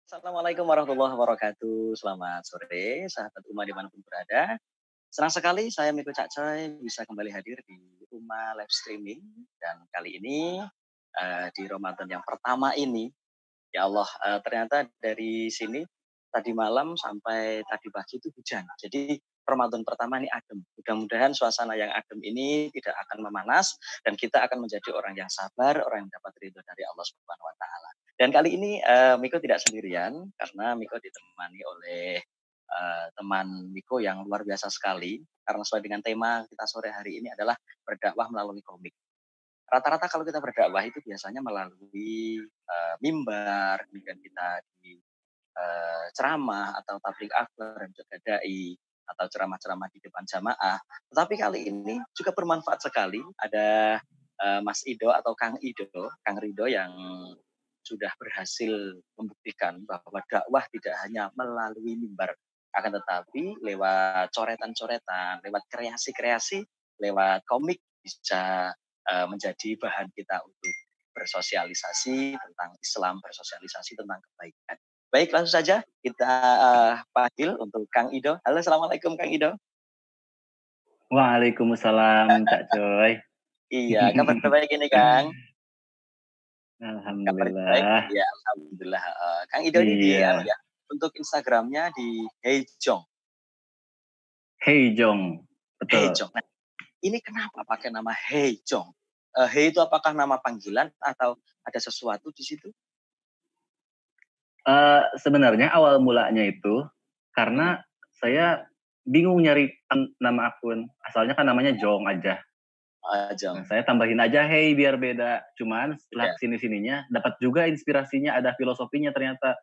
Assalamualaikum warahmatullahi wabarakatuh. Selamat sore, sahabat Uma dimanapun berada. Senang sekali saya Miko Cak Coy bisa kembali hadir di Uma Live Streaming dan kali ini di Ramadan yang pertama ini, ya Allah ternyata dari sini tadi malam sampai tadi pagi itu hujan. Jadi Ramadan pertama ini adem. Mudah-mudahan suasana yang adem ini tidak akan memanas dan kita akan menjadi orang yang sabar, orang yang dapat ridho dari Allah Subhanahu wa taala. Dan kali ini Miko tidak sendirian karena Miko ditemani oleh teman Miko yang luar biasa sekali karena sesuai dengan tema kita sore hari ini adalah berdakwah melalui komik. Rata-rata kalau kita berdakwah itu biasanya melalui mimbar, kemudian kita di ceramah atau tabligh akbar dan juga dai atau ceramah-ceramah di depan jamaah. Tetapi kali ini juga bermanfaat sekali ada Mas Ido atau Kang Rido yang sudah berhasil membuktikan bahwa dakwah tidak hanya melalui mimbar, akan tetapi lewat coretan-coretan, lewat kreasi-kreasi, lewat komik bisa menjadi bahan kita untuk bersosialisasi tentang Islam, bersosialisasi tentang kebaikan. Baik, langsung saja kita panggil untuk Kang Ido. Halo, assalamualaikum Kang Ido. Waalaikumsalam Cak Coy. Iya, kabar baik ini Kang. Kabar baik, Alhamdulillah. ya alhamdulillah. Kang Ido ini di Iya. untuk Instagramnya di Heijong. Hey Jong, betul. Heijong. Nah, ini kenapa pakai nama Heijong? Hei itu apakah nama panggilan atau ada sesuatu di situ? Sebenarnya awal mulanya itu karena saya bingung nyari nama akun. Asalnya kan namanya Jong aja. Nah, Jong. saya tambahin aja Hey biar beda. Cuman setelah Ya, kesini-sininya dapat juga inspirasinya, ada filosofinya ternyata.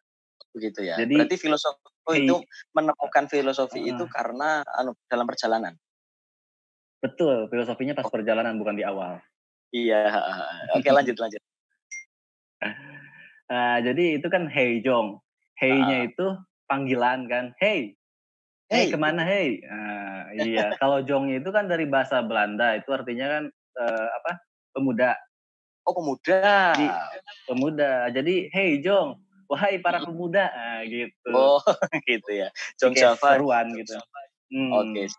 begitu ya. Jadi Berarti filosofi itu Hey, menemukan filosofi itu uh, karena dalam perjalanan. betul filosofinya pas Oh, perjalanan bukan di awal. iya, oke lanjut lanjut. Jadi itu kan Hey Jong. Hey-nya itu panggilan kan. Hey, hey Hey, kemana hey? Iya. Kalau Jongnya itu kan dari bahasa Belanda. Itu artinya kan apa? Pemuda. oh pemuda. Jadi pemuda. Jadi hey Jong, wahai para Mhm. pemuda. Gitu. Oh, gitu ya. Jadi Jong kayak Java. seruan gitu. Oke, Hmm.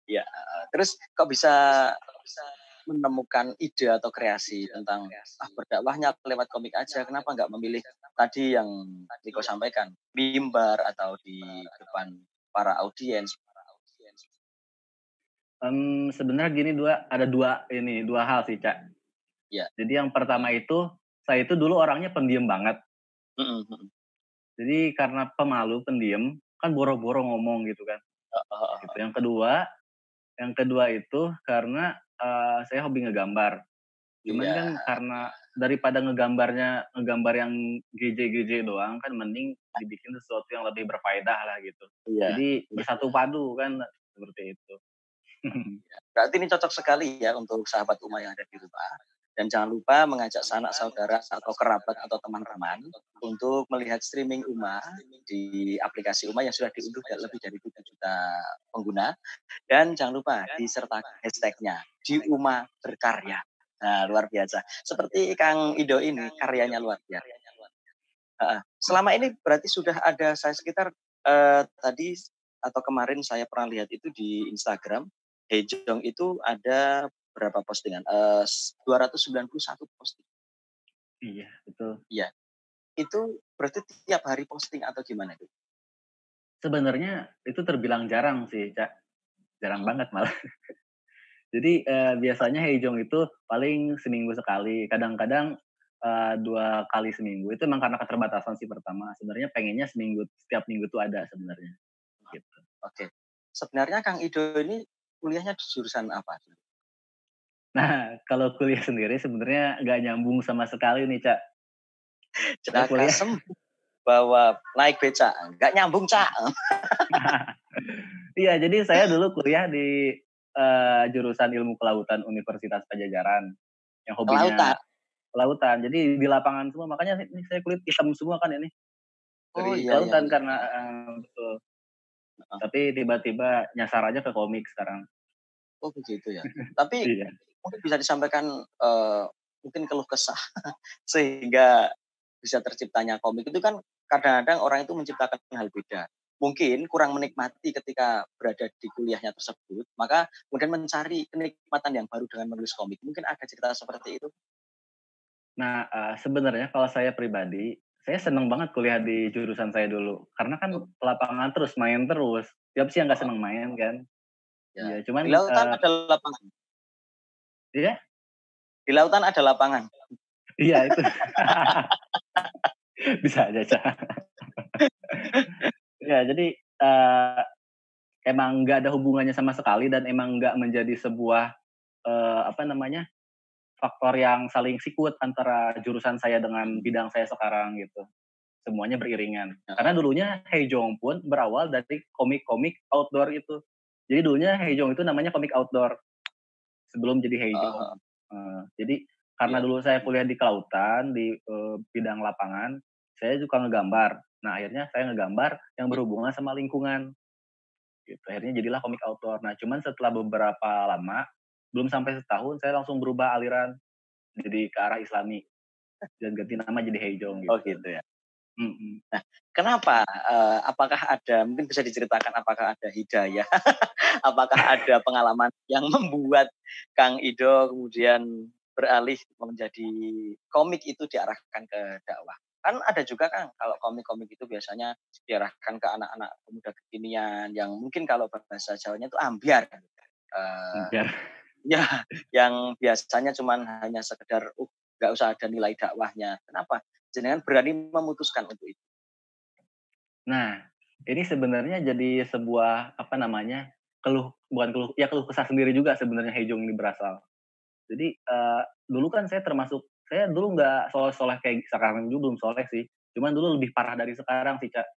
ya. Terus kok bisa menemukan ide atau kreasi tentang berdakwahnya lewat komik aja? Kenapa nggak memilih tadi yang Niko sampaikan, mimbar atau di depan para audiens? Sebenarnya gini ada dua hal sih Cak. Ya. Jadi yang pertama itu saya itu dulu orangnya pendiam banget. Mhm, mhm. Jadi karena pemalu, pendiam, kan boro-boro ngomong gitu kan. Heeh, heeh, Gitu. heeh. Yang kedua itu karena saya hobi ngegambar. Cuman Iya, kan karena daripada ngegambar yang GJ-GJ doang kan mending dibikin sesuatu yang lebih berfaedah lah gitu. iya. Jadi bersatu padu kan seperti itu. Berarti ini cocok sekali ya untuk sahabat Uma yang ada di rumah. Dan jangan lupa mengajak sanak saudara atau kerabat atau teman-teman untuk melihat streaming Uma di aplikasi Uma yang sudah diunduh lebih dari 7 juta pengguna. Dan jangan lupa disertakan hashtagnya di Uma berkarya. Nah, luar biasa. Seperti Kang Ido ini, karyanya luar biasa. Selama ini berarti sudah ada saya sekitar tadi atau kemarin saya pernah lihat itu di Instagram, Hejong itu ada berapa postingan? 291 posting. Iya, betul. Iya. Itu berarti tiap hari posting atau gimana itu? Sebenarnya itu terbilang jarang sih, Cak. Jarang Mhm. banget malah. Jadi biasanya Heijong itu paling seminggu sekali, kadang-kadang 2 kali seminggu. Itu emang karena keterbatasan sih pertama. Sebenarnya pengennya setiap minggu tuh ada sebenarnya, gitu. Oke. Sebenarnya Kang Ido ini kuliahnya di jurusan apa? Nah, kalau kuliah sendiri sebenarnya nggak nyambung sama sekali nih, Cak. Saya kuliah Jakasem bawa naik beca, nggak nyambung Cak. iya, jadi saya dulu kuliah di jurusan Ilmu Kelautan Universitas Pajajaran, yang Kelautan. hobinya kelautan. Jadi di lapangan semua, makanya ini saya kulit hitam semua kan ini, Oh dari iya iya kelautan iya. karena betul. Heeh. Tapi tiba-tiba nyasar aja ke komik sekarang. Oh begitu ya. Tapi Iya. mungkin bisa disampaikan mungkin keluh kesah sehingga bisa terciptanya komik itu kan kadang-kadang orang itu menciptakan hal beda. Mungkin kurang menikmati ketika berada di kuliahnya tersebut, maka kemudian mencari kenikmatan yang baru dengan menulis komik. Mungkin ada cerita seperti itu? Nah, sebenarnya kalau saya pribadi, saya seneng banget kuliah di jurusan saya dulu. Karena kan Oh, lapangan terus, main terus. Siapa sih yang nggak heeh, seneng main kan? ya. Iya, Di cuman, lautan ada lapangan iya? di lautan ada lapangan. Iya itu. Bisa aja, Ca. Ya jadi, emang nggak ada hubungannya sama sekali dan emang nggak menjadi sebuah, apa namanya, faktor yang saling sikut antara jurusan saya dengan Mhm, bidang saya sekarang gitu. Semuanya beriringan. Karena heeh. dulunya Heijong pun berawal dari komik-komik outdoor itu. Jadi dulunya Heijong itu namanya komik outdoor sebelum jadi Heeh Heijong. heeh. Jadi karena Iya. dulu saya Mhm. kuliah di kelautan di, bidang lapangan, saya suka ngegambar. Nah akhirnya saya ngegambar yang Iya. berhubungan sama lingkungan gitu. Akhirnya jadilah komik outdoor. Nah cuman setelah beberapa lama, belum sampai setahun saya langsung berubah aliran jadi ke arah Islami dan ganti nama jadi Heijong Oh gitu. gitu ya. Mhm. Nah, kenapa, apakah ada mungkin bisa diceritakan apakah ada hidayah, apakah ada pengalaman yang membuat Kang Ido kemudian beralih menjadi komik itu diarahkan ke dakwah? Kan ada juga Kang, kalau komik-komik itu biasanya diarahkan ke anak-anak pemuda kekinian yang mungkin kalau bahasa Jawanya itu ambyar, eee, Biar ya yang biasanya cuman hanya sekedar, nggak usah ada nilai dakwahnya. Kenapa jenengan berani memutuskan untuk itu? Nah, ini sebenarnya jadi sebuah, apa namanya, bukan keluh ya keluh kesah sendiri juga sebenarnya Heijong ini berasal. Jadi, dulu kan saya dulu nggak soleh-soleh kayak sekarang juga, belum soleh sih, cuman dulu lebih parah dari sekarang sih, Kak.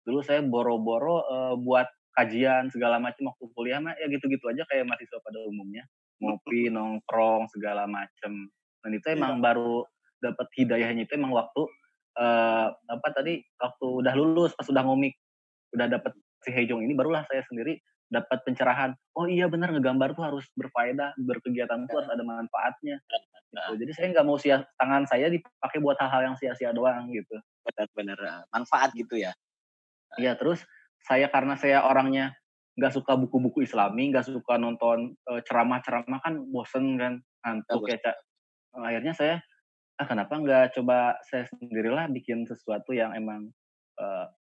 Dulu saya boro-boro, buat kajian segala macam waktu kuliah mah ya gitu-gitu aja kayak mahasiswa pada umumnya, ngopi, nongkrong, segala macem. Dan itu Iya. emang baru dapet hidayahnya itu emang waktu, apa tadi, waktu udah lulus, pas udah ngomik. Udah dapet si Hejong ini barulah saya sendiri dapat pencerahan, "Oh iya benar ngegambar tuh harus berfaedah, berkegiatan tuh harus ada manfaatnya," gitu. Heeh, Jadi saya nggak mau tangan saya dipakai buat hal-hal yang sia-sia doang gitu. benar benar, manfaat gitu ya? Iya terus karena saya orangnya nggak suka buku-buku Islami, nggak suka nonton, ceramah-ceramah kan bosen kan, ngantuk Bagus. ya, Kak. Akhirnya saya kenapa nggak coba saya sendirilah bikin sesuatu yang emang,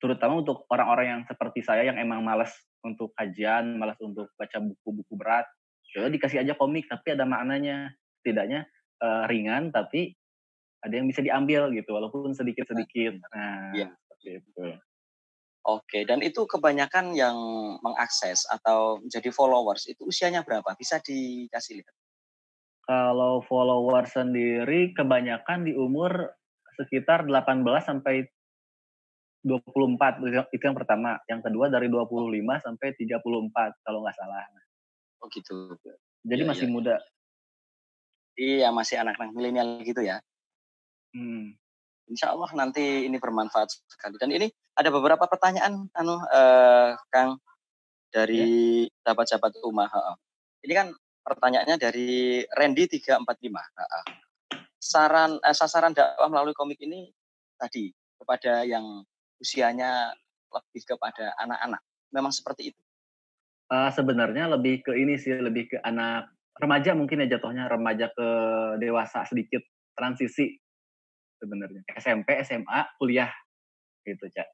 terutama untuk orang-orang yang seperti saya yang emang malas untuk kajian, malas untuk baca buku-buku berat, ya udah dikasih aja komik tapi ada maknanya. Setidaknya, ringan tapi ada yang bisa diambil gitu walaupun Benar sedikit-sedikit. benar. Iya. Nah, seperti itu. Oke, dan itu kebanyakan yang mengakses atau menjadi followers itu usianya berapa? Bisa dikasih lihat? Kalau follower sendiri kebanyakan di umur sekitar 18 sampai 24 itu yang pertama, yang kedua dari Oh 25 sampai 34 kalau nggak salah. oh gitu. Jadi Iya iya masih iya. muda. Iya, masih anak-anak milenial gitu ya? Mhm. Insya Allah nanti ini bermanfaat sekali dan ini ada beberapa pertanyaan Kang, Ya, dari sahabat-sahabat Uma, heeh. Ini kan pertanyaannya dari Randy 345, heeh. Sasaran dakwah melalui komik ini tadi, kepada yang usianya lebih kepada anak-anak, memang seperti itu? sebenarnya lebih ke ini sih, lebih ke anak remaja mungkin ya jatuhnya, remaja ke dewasa sedikit, transisi sebenarnya. SMP, SMA, kuliah gitu, Cak.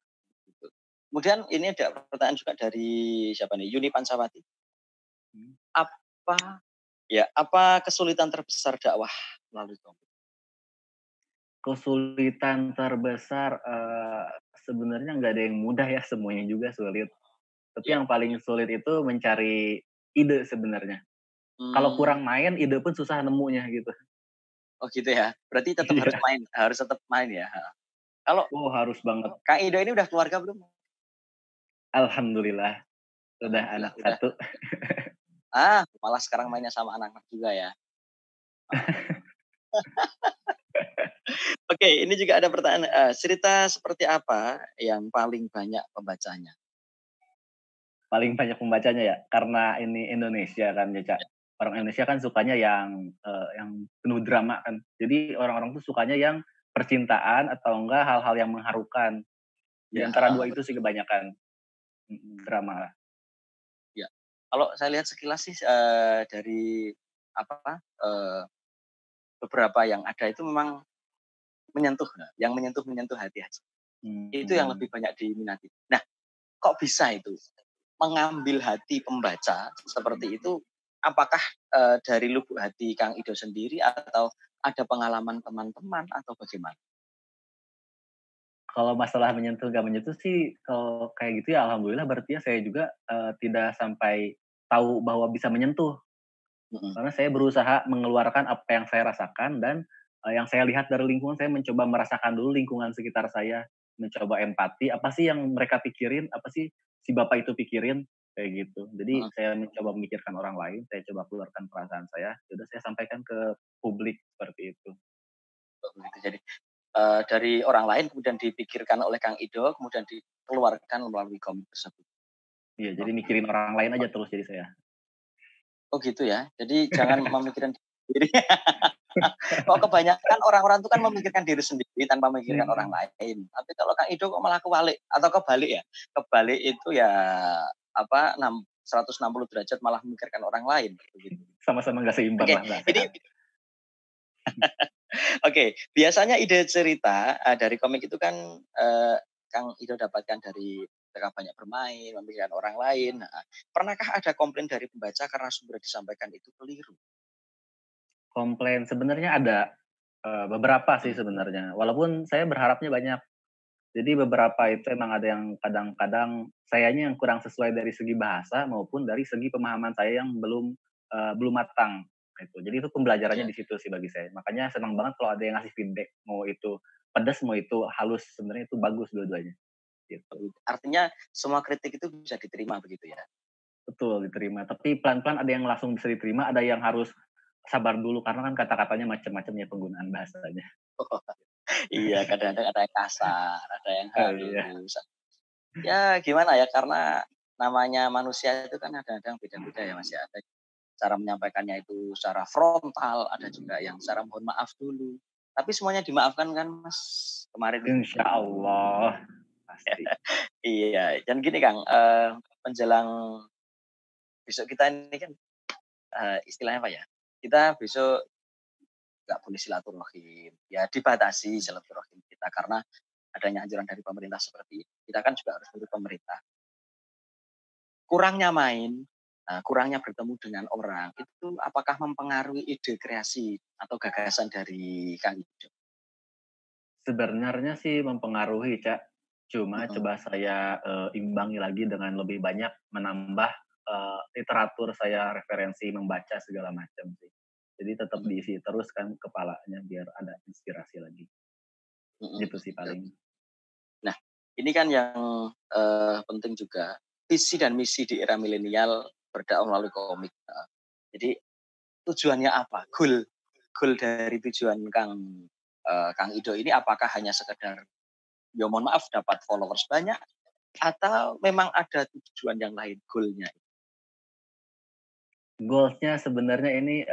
Gitu. Kemudian ini ada pertanyaan juga dari siapa nih, Yuni Pansawati. Mhm. Apa kesulitan terbesar dakwah melalui komik? Kesulitan terbesar, sebenarnya nggak ada yang mudah ya, semuanya juga sulit. Tapi Iya. yang paling sulit itu mencari ide sebenarnya. Kalau Mmm, kurang main, ide pun susah nemunya gitu. oh gitu ya? Berarti tetap Iya. harus tetap main ya? Heeh. Kalau Oh, harus banget. Kang Ido ini udah keluarga belum? Alhamdulillah, udah Alhamdulillah anak udah. satu. Malah sekarang mainnya sama anak-anak juga ya? Heeh. Oke, ini juga ada pertanyaan, cerita seperti apa yang paling banyak pembacanya? Paling banyak pembacanya ya, karena ini Indonesia kan ya, Cak. Orang Indonesia kan sukanya yang penuh drama kan. Jadi orang-orang tuh sukanya yang percintaan atau enggak hal-hal yang mengharukan. Di Ya, antara dua betul. itu sih kebanyakan, drama. Ya. Kalau saya lihat sekilas sih, dari apa, beberapa yang ada itu memang menyentuh, yang menyentuh hati aja. Itu yang Mhm. lebih banyak diminati. Nah, kok bisa itu mengambil hati pembaca seperti itu? Apakah, dari lubuk hati Kang Ido sendiri atau ada pengalaman teman-teman atau bagaimana? Kalau masalah menyentuh nggak menyentuh sih, kalau kayak gitu ya alhamdulillah berarti ya saya juga, tidak sampai tahu bahwa bisa menyentuh. Mhm, Karena saya berusaha mengeluarkan apa yang saya rasakan dan, yang saya lihat dari lingkungan, saya mencoba merasakan dulu lingkungan sekitar saya, mencoba empati, apa sih yang mereka pikirin, apa sih si bapak itu pikirin, kayak gitu. Jadi mhm, saya mencoba memikirkan orang lain, saya coba keluarkan perasaan saya, ya udah saya sampaikan ke publik, seperti itu. begitu. Jadi, dari orang lain kemudian dipikirkan oleh Kang Ido, kemudian dikeluarkan melalui komik tersebut. Iya, jadi Oke. mikirin orang lain aja terus jadi saya. Oh gitu ya? Jadi jangan memikirkan diri. Kok kebanyakan orang-orang itu kan memikirkan diri sendiri tanpa memikirkan orang Mhm. lain. Tapi kalau Kang Ido kok malah kebalik atau kebalik ya? Kebalik itu ya apa 160 derajat malah memikirkan orang lain begitu. Sama-sama nggak seimbang Oke, lah, nggak ini sehat. oke, biasanya ide cerita, dari komik itu kan, Kang Ido dapatkan dari ketika banyak bermain, memikirkan orang lain, heeh. Pernahkah ada komplain dari pembaca karena sumber yang disampaikan itu keliru? Komplain sebenarnya ada, beberapa sih Mhm, sebenarnya, walaupun saya berharapnya banyak. Jadi beberapa itu emang ada yang kadang-kadang sayanya yang kurang sesuai dari segi bahasa maupun dari segi pemahaman saya yang belum matang, itu. Jadi itu pembelajarannya iya. di situ sih bagi saya. Makanya senang banget kalau ada yang ngasih feedback, mau itu pedas, mau itu halus, sebenarnya itu bagus dua-duanya, gitu. Artinya semua kritik itu bisa diterima begitu ya? Betul, diterima. Tapi pelan-pelan ada yang langsung bisa diterima, ada yang harus sabar dulu karena kan kata-katanya macam-macam ya penggunaan bahasanya. Iya, kadang-kadang ada yang kasar, ada yang Iya, halus. Ya gimana ya, karena namanya manusia itu kan kadang-kadang beda-beda ya Mas ya. Ada cara menyampaikannya itu secara frontal, ada juga yang secara mohon maaf dulu. Tapi semuanya dimaafkan kan Mas, kemarin itu? insya Allah, pasti. Iya, dan gini Kang, menjelang besok kita ini kan, istilahnya apa ya, kita besok nggak boleh silaturahim, ya dibatasi silaturahim kita karena adanya anjuran dari pemerintah seperti ini. Kita kan juga harus nurut pemerintah. Kurangnya main, kurangnya bertemu dengan orang, itu apakah mempengaruhi ide kreasi atau gagasan dari Kang Ijo? Sebenarnya sih mempengaruhi, Cak. Cuma Mhm, coba saya, imbangi lagi dengan lebih banyak menambah, literatur saya, referensi, membaca segala macam sih. Jadi tetap mhm, diisi terus kan kepalanya biar ada inspirasi lagi, mhm, gitu sih oke, paling. oke. Nah, ini kan yang, penting juga, visi dan misi di era milenial berdakwah melalui komik, heeh. Jadi tujuannya apa? Goal dari tujuan Kang Ido ini apakah hanya sekedar, ya mohon maaf dapat followers banyak, atau memang ada tujuan yang lain goal-nya? Goals-nya sebenarnya ini,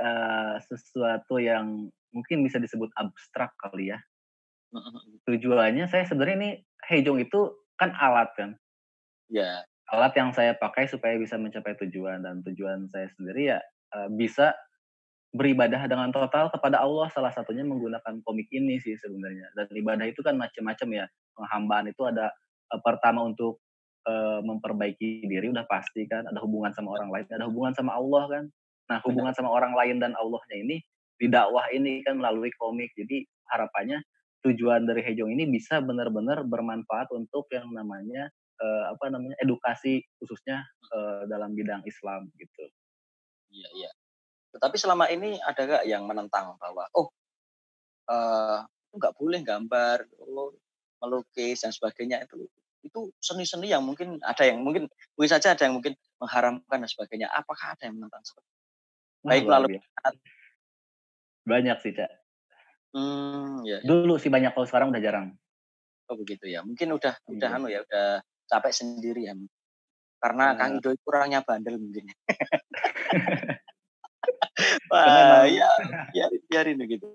sesuatu yang mungkin bisa disebut abstrak kali ya. Mhm, mhm. Tujuannya saya sebenarnya ini Heijong itu kan alat kan, Ya, alat yang saya pakai supaya bisa mencapai tujuan dan tujuan saya sendiri ya, bisa beribadah dengan total kepada Allah, salah satunya menggunakan komik ini sih sebenarnya. Dan ibadah itu kan macam-macam ya, penghambaan itu ada, pertama untuk, memperbaiki diri udah pasti kan, ada hubungan sama orang lain, ada hubungan sama Allah kan. Nah, hubungan benar. sama orang lain dan Allahnya ini, di dakwah ini kan melalui komik. Jadi harapannya tujuan dari Hejong ini bisa benar-benar bermanfaat untuk yang namanya, apa namanya, edukasi khususnya, dalam bidang Islam gitu. Iya, iya. Tetapi selama ini ada nggak yang menentang bahwa, "Oh, eee, nggak boleh gambar, oh, melukis dan sebagainya itu seni-seni yang mungkin ada yang mungkin mungkin saja ada yang mungkin mengharamkan dan sebagainya." Apakah ada yang menentang seperti itu? Wah, Baik luar melalui biasa. Banyak sih, Kak. ya, ya. Dulu sih banyak, kalau sekarang udah jarang. Oh begitu ya. Mungkin udah Iya, anu ya, udah capek sendiri ya, karena Kang eee, Ido itu orangnya bandel mungkin ya. karena Wah, emang ya biarin biarin begitu.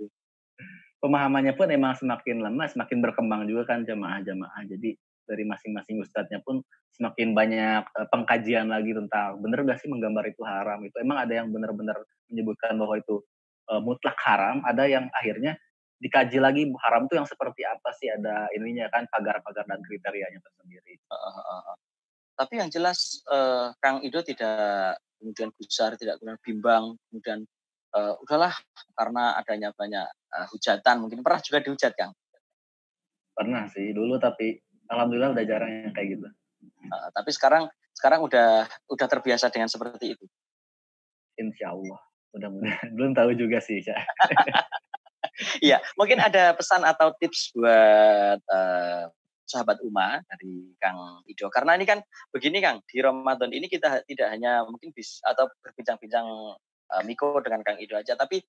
pemahamannya pun emang semakin lama semakin berkembang juga kan jamaah-jamaah. Jadi dari masing-masing ustadznya pun semakin banyak pengkajian lagi tentang bener gak sih menggambar itu haram. Itu emang ada yang benar-benar menyebutkan bahwa itu mutlak haram, ada yang akhirnya dikaji lagi haram itu yang seperti apa sih, ada ininya kan pagar-pagar dan kriterianya tersendiri. Heeh heeh heeh. Tapi yang jelas, Kang Ido tidak kemudian gusar, tidak kemudian bimbang, kemudian, udahlah karena adanya banyak, hujatan, mungkin pernah juga dihujat, Kang? Pernah sih dulu tapi alhamdulillah udah jarang yang kayak gitu. Tapi sekarang udah terbiasa dengan seperti itu? Insya Allah, mudah-mudahan. Belum tahu juga sih, Cak. Iya, mungkin ada pesan atau tips buat, sahabat Uma dari Kang Ido. Karena ini kan begini Kang, di Ramadan ini kita tidak hanya mungkin atau berbincang-bincang, Miko dengan Kang Ido aja, tapi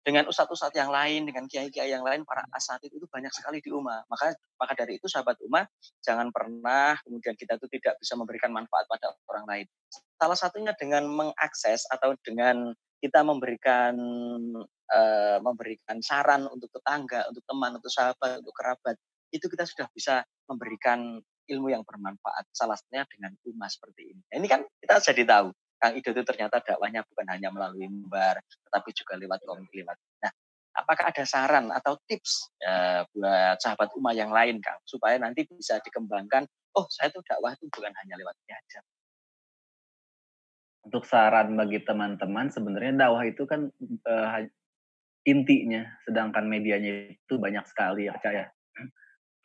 dengan ustadz-ustadz yang lain, dengan kiai-kiai yang lain, para asatidz itu banyak sekali di Uma. Maka dari itu sahabat Uma, jangan pernah kemudian kita itu tidak bisa memberikan manfaat pada orang lain. Salah satunya dengan mengakses atau dengan kita memberikan saran untuk tetangga, untuk teman, untuk sahabat, untuk kerabat, itu kita sudah bisa memberikan ilmu yang bermanfaat. Salah satunya dengan Uma seperti ini. Nah, ini kan kita jadi tahu, Kang Ido itu ternyata dakwahnya bukan hanya melalui mimbar, tetapi juga lewat komik, lewat. Nah, apakah ada saran atau tips buat sahabat Uma yang lain, Kang, supaya nanti bisa dikembangkan? Oh, saya tuh dakwah itu bukan hanya lewat ini aja. Untuk saran bagi teman-teman sebenarnya dakwah itu kan intinya, sedangkan medianya itu banyak sekali ya, Cak, ya.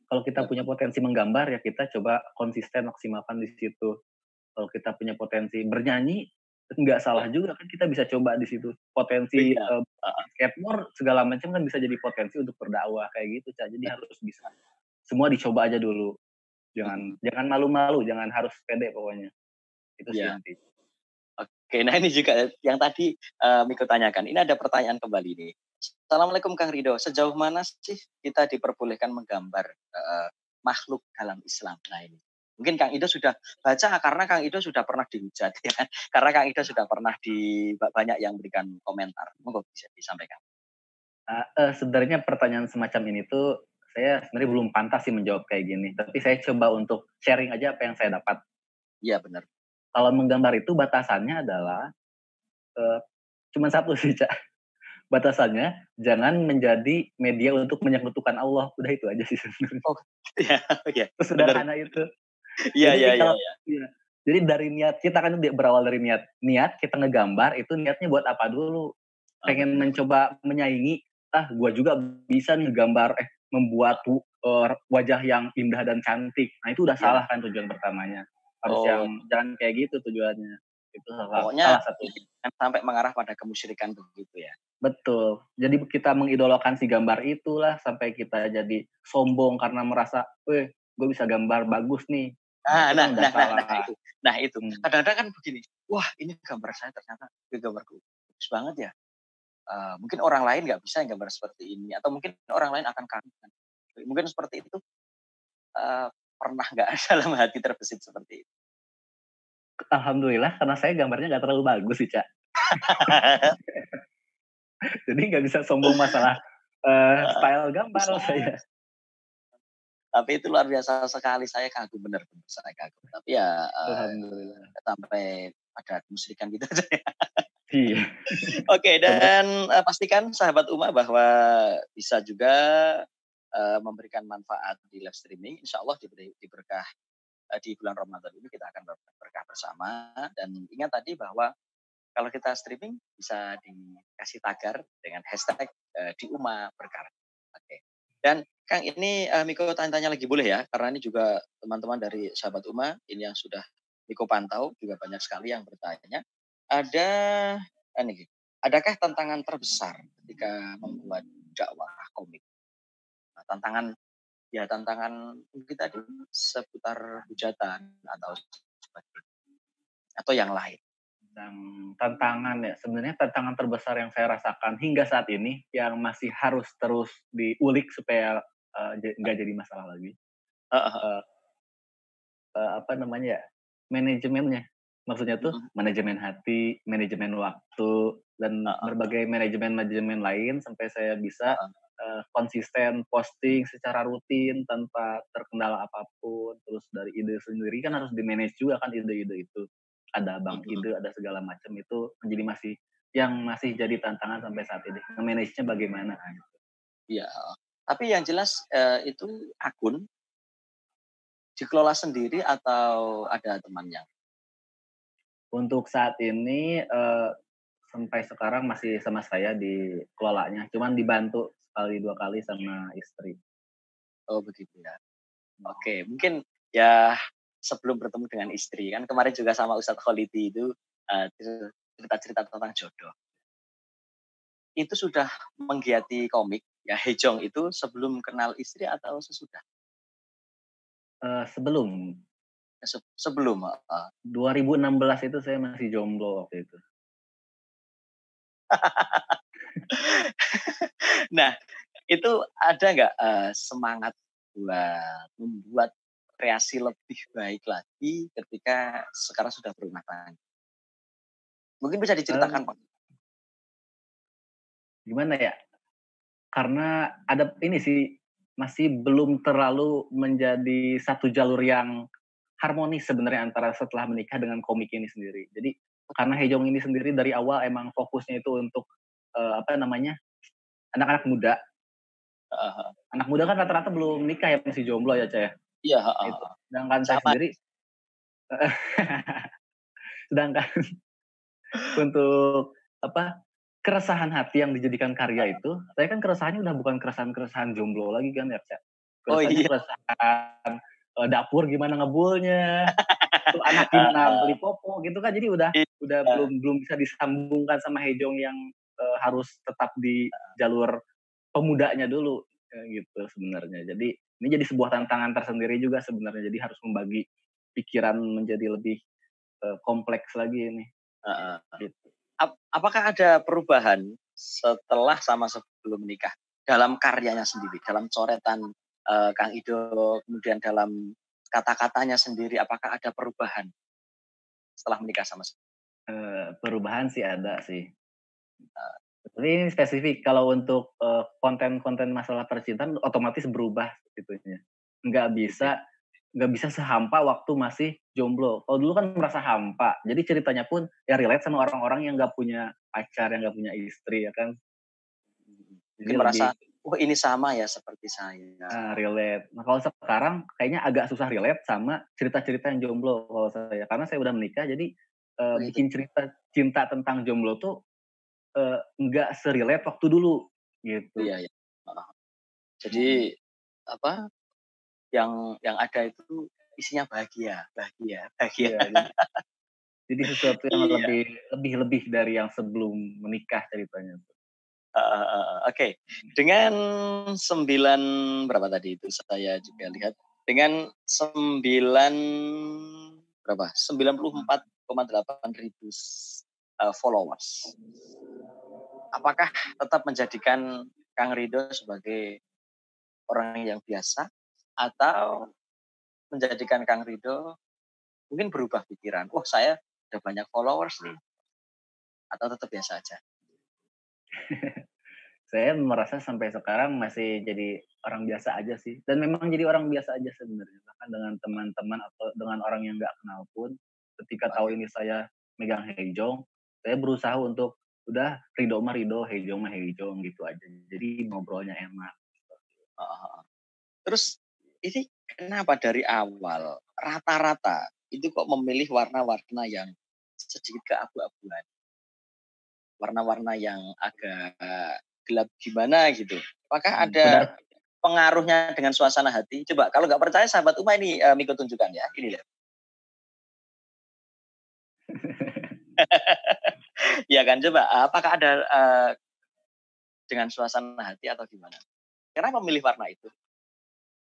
Kalau kita punya potensi menggambar ya kita coba konsisten maksimalkan di situ. Kalau kita punya potensi bernyanyi, nggak salah juga kan kita bisa coba di situ. Potensi Iya, heeh, skateboard segala macam kan bisa jadi potensi untuk berdakwah kayak gitu, Cak. Jadi harus bisa. Semua dicoba aja dulu. Jangan mhm, jangan malu-malu, jangan harus pede pokoknya. Itu sih iya. inti. Oke, nah ini juga yang tadi, Miko tanyakan. Ini ada pertanyaan kembali nih. Assalamualaikum Kang Rido, sejauh mana sih kita diperbolehkan menggambar, makhluk dalam Islam? Nah ini, mungkin Kang Ido sudah baca karena Kang Ido sudah pernah dihujat ya kan, karena Kang Ido sudah pernah banyak yang berikan komentar. Monggo bisa disampaikan. Sebenarnya pertanyaan semacam ini tuh saya sebenarnya belum pantas sih menjawab kayak gini, tapi saya coba untuk sharing aja apa yang saya dapat. Iya benar. Kalau menggambar itu batasannya adalah, eee, cuman satu sih, Cak, batasannya jangan menjadi media untuk menyekutukan Allah, udah itu aja sih sebenarnya. Oh, iya iya, benar. Sesederhana itu. Iya Jadi iya iya kalau iya. iya, jadi dari niat kita kan berawal dari niat kita ngegambar itu niatnya buat apa dulu, pengen Benar. mencoba menyaingi, gua juga bisa nih gambar membuat wajah yang indah dan cantik. Nah itu udah Iya. salah kan tujuan pertamanya. Harus yang Oh, jangan kayak gitu tujuannya. Itu salah pokoknya salah satunya. jangan sampai mengarah pada kemusyrikan begitu ya? Betul. Jadi kita mengidolakan si gambar itulah sampai kita jadi sombong karena merasa, "Weh, gue bisa gambar bagus nih." Nah Nah itu nah kan udah nah nah nah salah. itu. Nah itu, Mmm, kadang-kadang kan begini, "Wah ini gambar saya ternyata gambarku bagus banget ya, mungkin orang lain nggak bisa yang gambar seperti ini, atau mungkin orang lain akan kagum." Mungkin seperti itu, pernah nggak dalam hati terbesit seperti itu? alhamdulillah karena saya gambarnya nggak terlalu bagus sih, Cak. Jadi nggak bisa sombong masalah, style gambar Bisa, saya. tapi itu luar biasa sekali, saya kagum, benar-benar saya kagum. Tapi ya, Alhamdulillah. sampai pada kemusyrikan gitu aja ya. Iya. Oke, Coba dan, pastikan sahabat Uma bahwa bisa juga, memberikan manfaat di live streaming, insya Allah diberkah, di bulan Ramadan ini kita akan berkah bersama, dan ingat tadi bahwa kalau kita streaming bisa dikasih tagar dengan hashtag, di Uma Berkah. Oke. Dan Kang ini, Miko tanya-tanya lagi boleh ya? Karena ini juga teman-teman dari sahabat Uma, ini yang sudah Miko pantau juga banyak sekali yang bertanya. Ada ini, adakah tantangan terbesar ketika membuat dakwah komik? Nah, tantangan mungkin tadi seputar hujatan atau yang lain? tentang tantangan ya, sebenarnya tantangan terbesar yang saya rasakan hingga saat ini, yang masih harus terus diulik supaya, nggak jadi masalah lagi, Heeh heeh. eee apa namanya ya, manajemennya. Maksudnya tuh Mhm. manajemen hati, manajemen waktu, dan Heeh berbagai manajemen-manajemen lain sampai saya bisa heeh. konsisten posting secara rutin tanpa terkendala apapun, terus dari ide sendiri kan harus di-manage juga kan ide-ide itu. Ada bank Mhm. ide, ada segala macam itu menjadi masih jadi tantangan sampai saat ini, nge-manage-nya bagaimana gitu. Iya, heeh. Tapi yang jelas, itu akun dikelola sendiri atau ada temannya? Untuk saat ini, sampai sekarang masih sama saya dikelolanya, cuman dibantu sekali 2 kali sama istri. Oh begitu ya. Oke, mungkin ya sebelum bertemu dengan istri, kan kemarin juga sama Ustadz Kholidi itu, cerita-cerita tentang jodoh. Itu sudah menggiati komik, ya Hejong itu sebelum kenal istri atau sesudah? Sebelum Sebelum, heeh. 2016 itu saya masih jomblo waktu itu. Nah, itu ada nggak, semangat buat membuat kreasi lebih baik lagi ketika sekarang sudah berumah tangga? Mungkin bisa Mmm, diceritakan, Pak? Gimana ya, karena ada ini sih, masih belum terlalu menjadi satu jalur yang harmonis sebenarnya antara setelah menikah dengan komik ini sendiri. Jadi, karena Hejong ini sendiri dari awal emang fokusnya itu untuk, apa namanya, anak-anak muda. Heeh heeh. Anak muda kan rata-rata belum nikah ya, masih jomblo ya, Ca, ya, Iya, heeh itu. heeh. Sedangkan saya Sama. sendiri heeh, sedangkan untuk apa, keresahan hati yang dijadikan karya itu, saya kan keresahannya udah bukan keresahan-keresahan jomblo lagi kan ya, Ca. Oh Keresahannya iya. keresahan, dapur gimana ngebulnya, tuh anak gimana Heeh. beli popok gitu kan, jadi udah Iya. belum belum bisa disambungkan sama Hejong yang, harus tetap di jalur pemudanya dulu, gitu sebenarnya. Jadi ini jadi sebuah tantangan tersendiri juga sebenarnya, jadi harus membagi pikiran menjadi lebih, kompleks lagi ini, Heeh. gitu. Apakah ada perubahan setelah sama sebelum menikah? Dalam karyanya sendiri, dalam coretan, Kang Ido, kemudian dalam kata-katanya sendiri, apakah ada perubahan setelah menikah sama Perubahan sih ada sih. Tapi ini spesifik kalau untuk, konten-konten masalah percintaan otomatis berubah itunya. Nggak gitu ya? bisa nggak bisa sehampa waktu masih jomblo. Kalau dulu kan merasa hampa, jadi ceritanya pun ya relate sama orang-orang yang nggak punya pacar, yang nggak punya istri ya kan. Jadi Mungkin lebih, merasa, "Oh ini sama ya seperti saya." relate. Nah kalau sekarang kayaknya agak susah relate sama cerita-cerita yang jomblo kalau saya. Karena saya udah menikah jadi, Begitu. bikin cerita cinta tentang jomblo tuh, nggak se-relate waktu dulu, gitu. Iya iya. Heeh. Jadi, Mhm. apa, yang ada itu isinya bahagia bahagia bahagia. Iya, jadi sesuatu yang Iya. lebih lebih lebih dari yang sebelum menikah ceritanya tuh. Heeh heeh. Oke. Dengan 9 berapa tadi itu saya juga lihat, dengan 9 berapa, 94,8 ribu followers. Apakah tetap menjadikan Kang Rido sebagai orang yang biasa atau menjadikan Kang Rido mungkin berubah pikiran, "Wah saya udah banyak followers nih," atau tetap biasa aja? Saya merasa sampai sekarang masih jadi orang biasa aja sih, dan memang jadi orang biasa aja sebenarnya, bahkan dengan teman-teman atau dengan orang yang nggak kenal pun, ketika tahu Oke. ini saya megang Hejong, saya berusaha untuk, udah Rido mah Rido, Hejong mah Hejong gitu aja. Jadi ngobrolnya enak. Heeh heeh. Terus ini kenapa dari awal rata-rata itu kok memilih warna-warna yang sedikit keabu-abuan, warna-warna yang agak gelap gimana gitu? Apakah ada Benar. pengaruhnya dengan suasana hati? Coba kalau nggak percaya sahabat Uma ini, Miko tunjukkan ya, ini lihat. Iya kan, coba apakah ada, dengan suasana hati atau gimana? Kenapa memilih warna itu?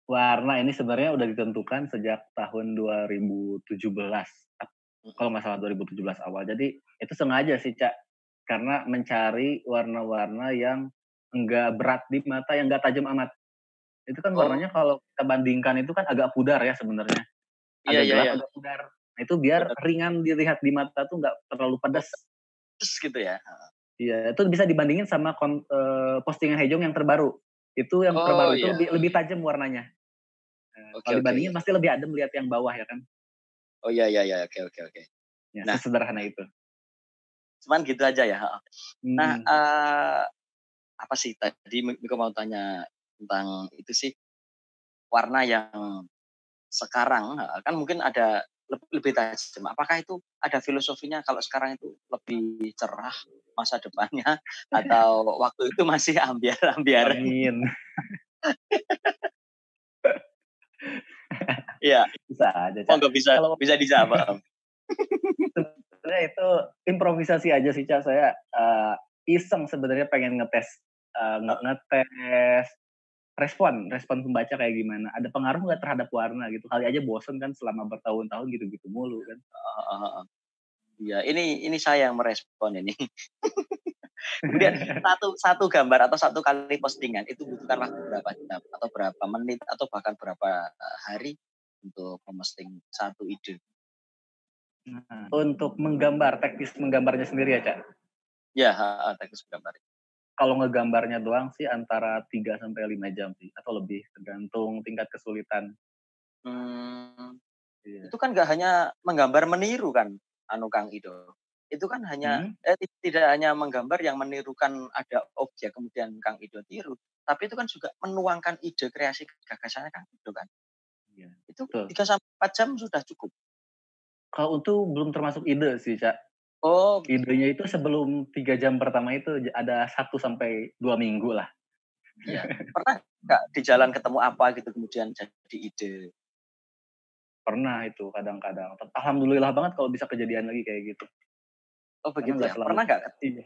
Warna ini sebenarnya udah ditentukan sejak tahun 2017, kalau Mhm. nggak salah 2017 awal. Jadi itu sengaja sih, Cak, karena mencari warna-warna yang enggak berat di mata, yang enggak tajam amat. Itu kan Oh, warnanya kalau kita bandingkan itu kan agak pudar ya sebenarnya, iya agak iya gelap, iya, agak pudar. Nah itu biar bener. ringan dilihat di mata tuh nggak terlalu Oh, pedes. pedes gitu ya? Iya, itu bisa dibandingin sama postingan Hejong yang terbaru. Itu yang Oh, terbaru itu iya. lebih lebih tajam warnanya. Oke Kalau oke, iya. dibandingin pasti lebih adem lihat yang bawah ya kan. Oh, iya iya iya, oke oke oke. Ya Nah, sesederhana itu. cuman gitu aja ya, heeh. Nah, Mhm. apa sih tadi Miko mau tanya tentang itu sih, warna yang sekarang heeh, kan mungkin ada lebih tajam. Apakah itu ada filosofinya kalau sekarang itu lebih cerah masa depannya atau waktu itu masih ambiar-ambiaran? Amin. Iya, Bisa aja, Cak. monggo bisa Kalau bisa dijawab. sebenarnya itu improvisasi aja sih, Cak. Saya, iseng sebenarnya pengen ngetes, ngetes respon respon pembaca kayak gimana, ada pengaruh nggak terhadap warna gitu, kali aja bosen kan selama bertahun-tahun gitu-gitu mulu kan. Heeh heeh. Iya, ini saya yang merespon ini. Kemudian satu satu gambar atau satu kali postingan itu butuhkan waktu berapa jam atau berapa menit atau bahkan berapa, hari untuk memosting satu ide? Nah, untuk menggambar, teknis menggambarnya sendiri ya, Cak? Ya, heeh, teknis menggambar. Kalau ngegambarnya doang sih antara 3 sampai 5 jam sih, atau lebih, tergantung tingkat kesulitan. Mmm, Iya. itu kan nggak hanya menggambar meniru kan, anu Kang Ido. Itu kan hanya Mhm, tidak hanya menggambar yang menirukan ada objek kemudian Kang Ido tiru, tapi itu kan juga menuangkan ide kreasi gagasannya Kang Ido kan. iya, Itu betul. 3 sampai 4 jam sudah cukup? Kalau itu belum termasuk ide sih, Cak. Oh begitu. Idenya itu sebelum 3 jam pertama itu ada 1 sampai 2 minggu lah. Iya. Pernah nggak di jalan ketemu apa gitu kemudian jadi ide? Pernah itu kadang-kadang. Alhamdulillah banget kalau bisa kejadian lagi kayak gitu, Oh karena begitu nggak ya? selalu Pernah nggak iya.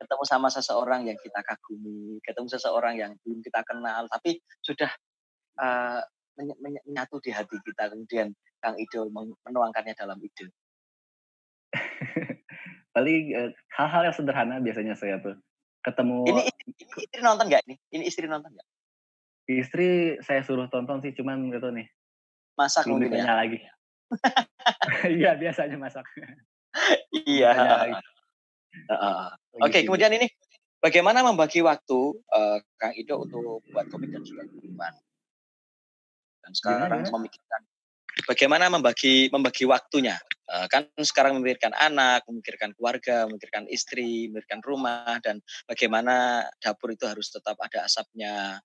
ketemu sama seseorang yang kita kagumi, ketemu seseorang yang belum kita kenal, tapi sudah, eee, menyatu di hati kita, kemudian Kang Ido menuangkannya dalam ide? Paling, hal-hal yang sederhana biasanya saya tuh, Ini ketemu ini istri nonton nggak ini? Ini istri nonton nggak? istri saya suruh tonton sih, cuman nggak tahu nih, Masak belum mungkin ya? ditanya lagi. Iya, biasanya masak, belum Iya, ditanya heeh lagi, heeh, heeh. lagi Oke, sibuk. kemudian ini, bagaimana membagi waktu, Kang Ido untuk buat komik dan juga kehidupan? Dan Gimana sekarang gimana? memikirkan bagaimana membagi membagi waktunya? Kan sekarang memikirkan anak, memikirkan keluarga, memikirkan istri, memikirkan rumah, dan bagaimana dapur itu harus tetap ada asapnya,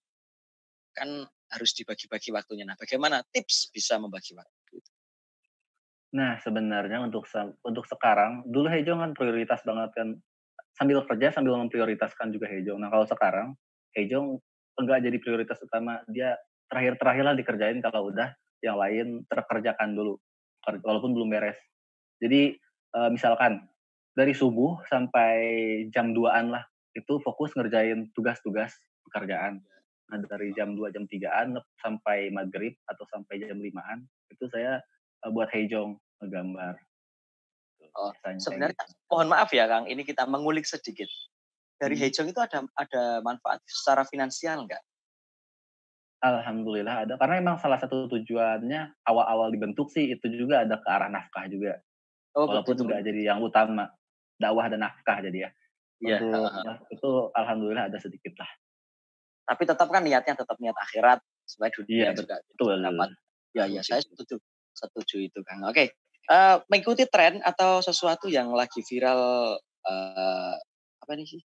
kan harus dibagi-bagi waktunya. Nah, bagaimana tips bisa membagi waktu itu? Nah, sebenarnya untuk sekarang, dulu Hejong kan prioritas banget kan, sambil kerja sambil memprioritaskan juga Hejong. Nah, kalau sekarang, Hejong enggak jadi prioritas utama, dia terakhir-terakhir lah dikerjain, kalau udah yang lain terkerjakan dulu, walaupun belum beres. Jadi, misalkan dari subuh sampai jam 2-an lah, itu fokus ngerjain tugas-tugas pekerjaan. Nah, dari jam 2 jam 3-an sampai maghrib atau sampai jam 5-an, itu saya, buat Hejong, ngegambar, gitu, Oh, biasanya kayak sebenarnya gitu. mohon maaf ya Kang, ini kita mengulik sedikit. Dari Mhm. Hejong itu ada manfaat secara finansial nggak? Alhamdulillah ada, karena emang salah satu tujuannya awal-awal dibentuk sih itu juga ada ke arah nafkah juga, Oh begitu walaupun nggak begitu. jadi yang utama, dakwah dan nafkah jadi ya. Iya, heeh Untuk heeh. itu alhamdulillah ada sedikit lah. Tapi tetap kan niatnya tetap niat akhirat, supaya Iya dunia juga betul, dapat. Ya ya, saya begitu. setuju setuju itu Kang. Oke, mengikuti tren atau sesuatu yang lagi viral, apa ini sih,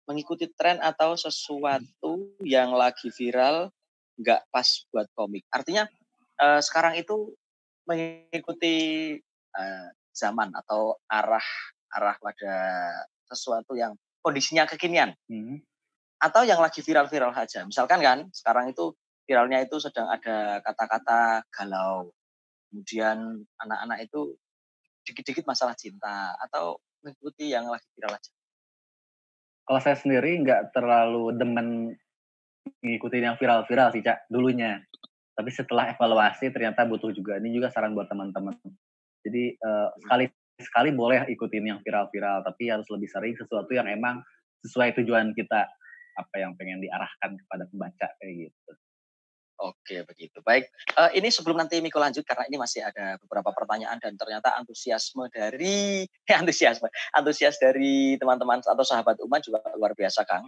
mengikuti tren atau sesuatu yang lagi viral, nggak pas buat komik. Artinya, sekarang itu mengikuti, zaman atau arah arah pada sesuatu yang kondisinya kekinian. Mhm. Atau yang lagi viral-viral saja. Misalkan kan sekarang itu viralnya itu sedang ada kata-kata galau, kemudian anak-anak itu dikit-dikit masalah cinta atau mengikuti yang lagi viral aja. Kalau saya sendiri nggak terlalu demen ngikutin yang viral-viral sih, Cak, dulunya. Tapi setelah evaluasi ternyata butuh juga, ini juga saran buat teman-teman. Jadi, sekali-sekali boleh ikutin yang viral-viral, tapi harus lebih sering sesuatu yang emang sesuai tujuan kita, apa yang pengen diarahkan kepada pembaca, kayak gitu. Oke begitu, baik, ini sebelum nanti Miko lanjut karena ini masih ada beberapa pertanyaan dan ternyata antusiasme dari antusias dari teman-teman atau sahabat Uma juga luar biasa Kang.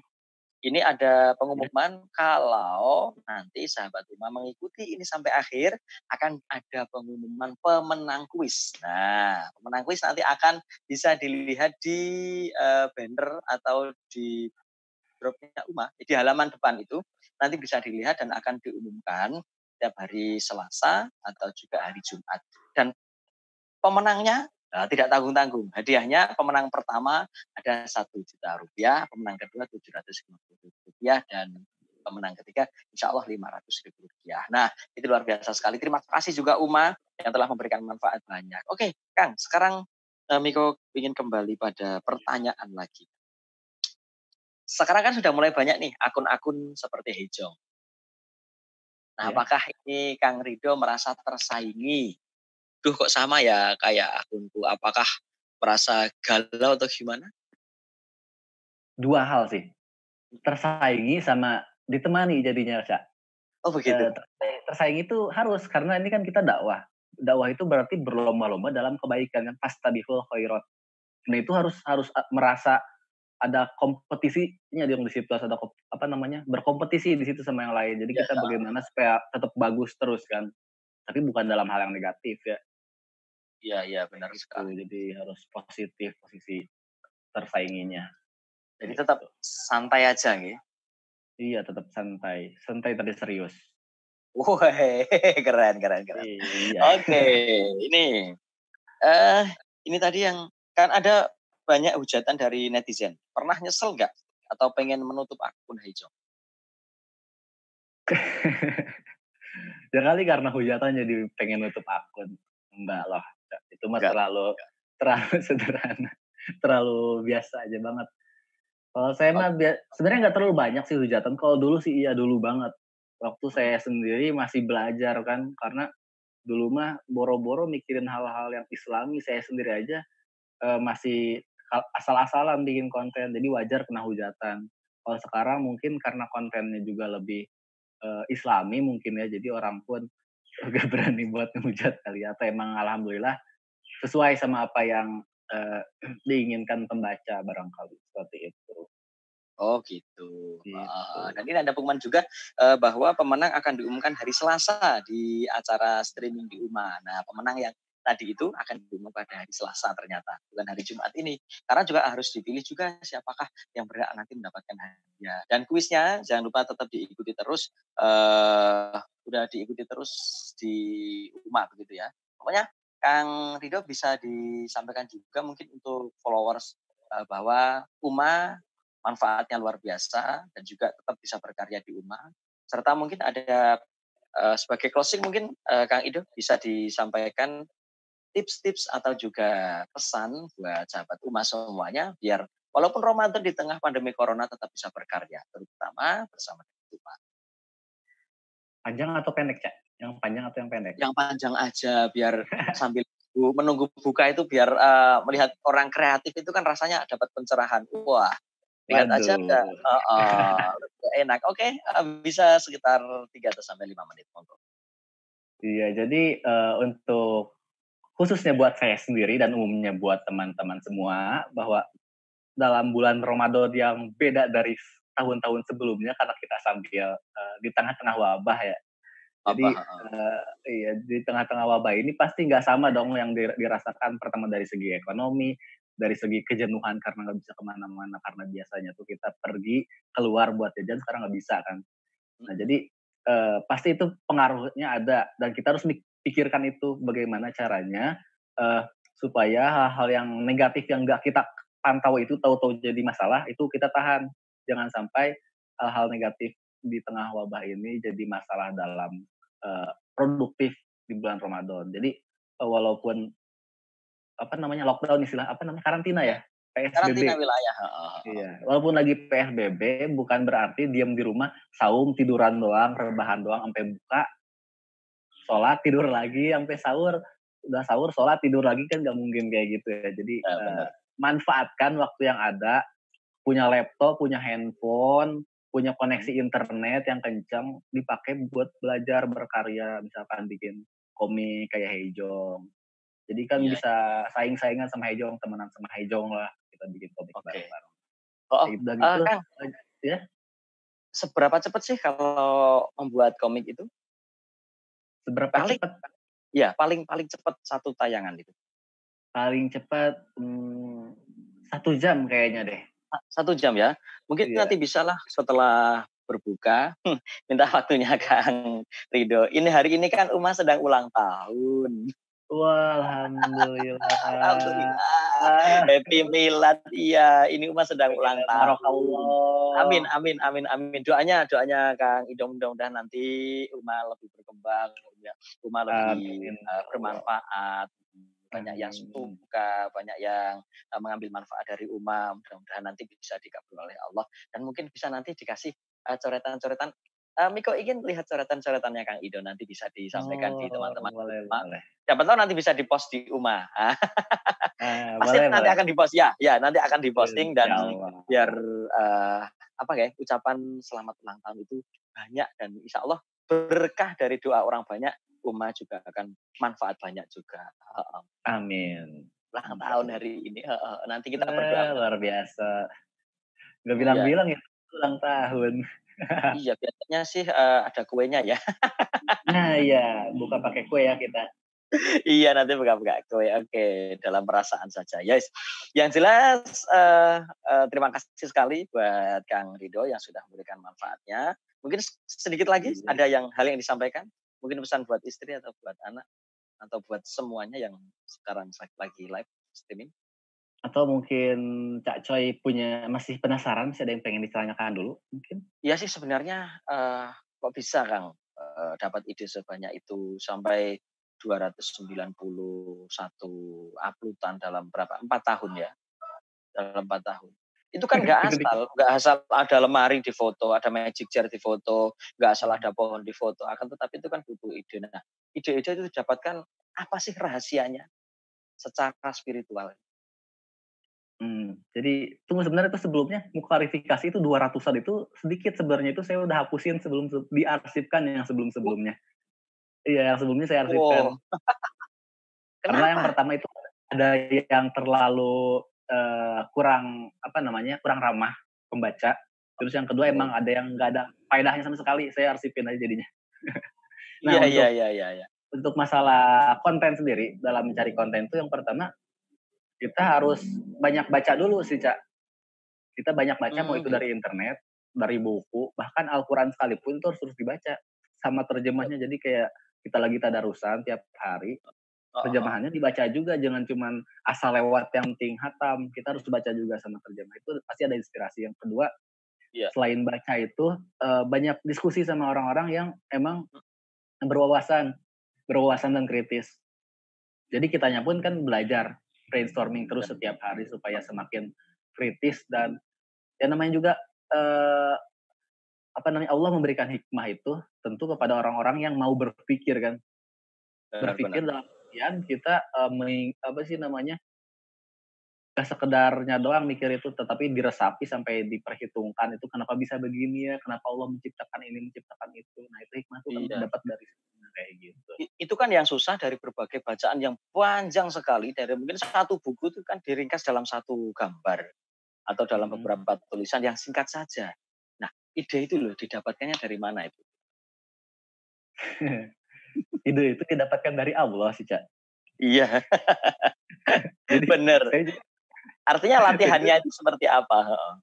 ini ada pengumuman kalau nanti sahabat Uma mengikuti ini sampai akhir, akan ada pengumuman pemenang kuis. Nah, pemenang kuis nanti akan bisa dilihat di banner atau di grupnya Uma, di halaman depan itu nanti bisa dilihat dan akan diumumkan setiap hari Selasa atau juga hari Jumat. Dan pemenangnya tidak tanggung-tanggung. Hadiahnya pemenang pertama ada 1 juta rupiah, pemenang kedua 750 ribu rupiah, dan pemenang ketiga insya Allah 500 ribu rupiah. Nah, itu luar biasa sekali. Terima kasih juga Uma yang telah memberikan manfaat banyak. Oke, Kang, sekarang Miko ingin kembali pada pertanyaan lagi. Sekarang kan sudah mulai banyak nih akun-akun seperti Hejong. Nah, Ya. apakah ini Kang Rido merasa tersaingi? Duh, kok sama ya kayak akunku? Apakah merasa galau atau gimana? Dua hal sih, tersaingi sama ditemani jadinya, Kak. Oh begitu? Tersaingi itu harus, karena ini kan kita dakwah. Dakwah itu berarti berlomba-lomba dalam kebaikan kan, fastabiqul khairat. Nah itu harus harus merasa ada kompetisinya dong di situ, harus ada berkompetisi di situ sama yang lain. Jadi Ya, kita bagaimana supaya tetap bagus terus kan, tapi bukan dalam hal yang negatif ya, iya iya, benar gitu. sekali. Jadi harus positif posisi tersainginya, Jadi tetap gitu. santai aja nggih? Iya tetap santai, santai tapi serius. Weh, keren keren keren. Iya. Oke, ini, eh ini tadi yang kan ada banyak hujatan dari netizen. Pernah nyesel nggak? Atau pengen menutup akun Hijau? Ya kali karena hujatan jadi pengen nutup akun. Enggak lah, itu mah Enggak? terlalu terlalu sederhana, terlalu biasa aja banget. Kalau saya Oh, mah sebenarnya nggak terlalu banyak sih hujatan, kalau dulu sih iya, dulu banget. Waktu mhm, saya sendiri masih belajar kan, karena dulu mah boro-boro mikirin hal-hal yang islami, saya sendiri aja, masih asal-asalan bikin konten, jadi wajar kena hujatan. Kalau sekarang mungkin karena kontennya juga lebih, islami mungkin ya, jadi orang pun agak berani buat ngehujat kali ya, atau emang alhamdulillah sesuai sama apa yang, diinginkan pembaca barangkali, seperti itu, oh gitu, gitu. heeh, dan ini ada pengumuman juga, bahwa pemenang akan diumumkan hari Selasa di acara streaming di UMA. Nah, pemenang yang tadi itu akan diumumkan pada hari Selasa ternyata, bukan hari Jumat ini. Karena juga harus dipilih juga siapakah yang berhak nanti mendapatkan hadiah. Dan kuisnya jangan lupa tetap diikuti terus, udah diikuti terus di UMA begitu ya. Pokoknya Kang Rido bisa disampaikan juga mungkin untuk followers, bahwa UMA manfaatnya luar biasa dan juga tetap bisa berkarya di rumah. Serta mungkin ada, sebagai closing mungkin, Kang Ido bisa disampaikan tips-tips atau juga pesan buat sahabat Uma semuanya biar walaupun Ramadan di tengah pandemi corona tetap bisa berkarya, terutama bersama Uma. Panjang atau pendek, Cak? Yang panjang atau yang pendek? Yang panjang aja biar sambil menunggu buka itu biar, melihat orang kreatif itu kan rasanya dapat pencerahan. Wah, lihat aja udah Waduh. heeh, udah enak. Oke, bisa sekitar 3 atau sampai 5 menit, monggo. Iya, jadi, untuk khususnya buat saya sendiri dan umumnya buat teman-teman semua, bahwa dalam bulan Ramadan yang beda dari tahun-tahun sebelumnya karena kita sambil, di tengah-tengah wabah ya. Apa Jadi, heeh, iya, di tengah-tengah wabah ini pasti nggak sama dong yang dirasakan, pertama dari segi ekonomi, dari segi kejenuhan karena nggak bisa kemana mana karena biasanya tuh kita pergi keluar buat jajan, sekarang nggak bisa kan. Nah mhm, jadi, pasti itu pengaruhnya ada dan kita harus pikirkan itu bagaimana caranya, eee, supaya hal-hal yang negatif yang nggak kita pantau itu tahu-tahu jadi masalah, itu kita tahan. Jangan sampai hal-hal negatif di tengah wabah ini jadi masalah dalam, produktif di bulan Ramadan. Jadi, walaupun lockdown, karantina iya, ya? PSBB. karantina wilayah, heeh heeh. Iya, walaupun lagi PSBB bukan berarti diam di rumah, saum, tiduran doang, rebahan doang sampai buka, sholat, tidur lagi, sampai sahur, udah sahur, sholat, tidur lagi, kan nggak mungkin kayak gitu ya. Jadi, Bener, manfaatkan waktu yang ada, punya laptop, punya handphone, punya mhm, koneksi internet yang kencang, dipakai buat belajar, berkarya, misalkan bikin komik kayak Hejong. Jadi kan iya, bisa saing-saingan sama Hejong, temenan sama Hejong lah, kita bikin komik oke. bareng-bareng. Oh, Kayak gitu, dan itu Kang, ya? seberapa cepat sih kalau membuat komik itu? Seberapa Paling cepat? ya, paling paling cepat 1 tayangan itu. Paling cepat 1 jam kayaknya deh. 1 jam ya? Mungkin Iya. nanti bisalah setelah berbuka, minta waktunya Kang Rido. Hari ini kan Uma sedang ulang tahun. Wah, alhamdulillah. Alhamdulillah, happy milad. Iya, ini Uma sedang ulang tahun. Amin Barokallah. amin amin amin. Doanya Kang Ido mudah-mudahan nanti Uma lebih berkembang, ya, Uma lebih Amin. bermanfaat, banyak yang Amin. suka, banyak yang mengambil manfaat dari Uma. Mudah-mudahan nanti bisa dikabul oleh Allah dan mungkin bisa nanti dikasih coretan-coretan. Miko ingin lihat coretan-coretannya Kang Ido, nanti bisa disampaikan di Oh, teman-teman boleh Uma. boleh. Siapa tahu nanti bisa di-post di Uma. Pasti Boleh nanti boleh. akan di-post ya, nanti akan di-posting dan Insyaallah. biar apa ya, ucapan selamat ulang tahun itu banyak dan insya Allah berkah dari doa orang banyak, Uma juga akan manfaat banyak juga. Amin. Ulang tahun Insyaallah. hari ini, nanti kita berdoa Luar biasa. Nggak iya bilang-bilang ya ulang tahun. iya, biasanya sih, ada kuenya ya. Nah, iya, buka pakai kue ya kita. Iya, nanti buka-buka kue, oke, dalam perasaan saja. Yes, yang jelas, terima kasih sekali buat Kang Rido yang sudah memberikan manfaatnya. Mungkin sedikit lagi Iya. ada hal yang disampaikan? Mungkin pesan buat istri atau buat anak, atau buat semuanya yang sekarang lagi live streaming? Atau mungkin Cak Coy masih penasaran, masih ada yang pengen ditanyakan dulu mungkin? Iya sih sebenarnya, kok bisa Kang, dapat ide sebanyak itu sampai 291 upload-an dalam 4 tahun ya? Dalam 4 tahun. Itu kan Itu dik nggak asal ada lemari di foto, ada magic jar di foto, nggak asal ada pohon di foto, akan tetapi itu kan butuh ide. Nah, ide-ide itu didapatkan apa sih rahasianya secara spiritual? jadi tunggu sebenarnya itu sebelumnya mau klarifikasi itu 200-an itu sedikit sebenarnya itu saya udah hapusin sebelum diarsipkan yang sebelum-sebelumnya. Iya, yang sebelumnya saya arsipkan. Wow, Karena yang kenapa? pertama itu ada yang terlalu, kurang, apa namanya, kurang ramah pembaca. Terus yang kedua emang Oh, ada yang nggak ada faedahnya sama sekali, saya arsipin aja jadinya. Nah, iya iya untuk iya iya iya. masalah konten sendiri, dalam mencari konten itu yang pertama, kita harus banyak baca dulu sih, Cak. Kita banyak baca mau itu Gitu. dari internet, dari buku, bahkan Al-Quran sekalipun itu harus terus dibaca sama terjemahnya. Jadi kayak kita lagi tadarusan tiap hari, Heeh heeh. terjemahannya dibaca juga, jangan cuman asal lewat yang penting hatam, kita harus baca juga sama terjemah, itu pasti ada inspirasi. Yang kedua, Iya. selain baca itu, banyak diskusi sama orang-orang yang emang berwawasan berwawasan dan kritis. Jadi kitanya pun kan belajar, brainstorming terus setiap hari supaya semakin kritis dan ya namanya juga, eee, apa namanya, Allah memberikan hikmah itu tentu kepada orang-orang yang mau berpikir kan. Benar Berpikir benar. dalam artian kita, apa sih namanya, nggak sekedarnya doang mikir itu, tetapi diresapi sampai diperhitungkan itu kenapa bisa begini ya, kenapa Allah menciptakan ini, menciptakan itu. Nah itu hikmah tuh kan Iya. dapat dari sana kayak gitu. Itu kan yang susah dari berbagai bacaan yang panjang sekali, dari mungkin satu buku itu kan diringkas dalam satu gambar atau dalam Mhm. beberapa tulisan yang singkat saja. Nah, ide itu loh didapatkannya dari mana itu? Ide itu didapatkan dari Allah sih, Cak. Iya, Jadi bener. saya juga Artinya saya juga latihannya itu seperti apa? Heeh.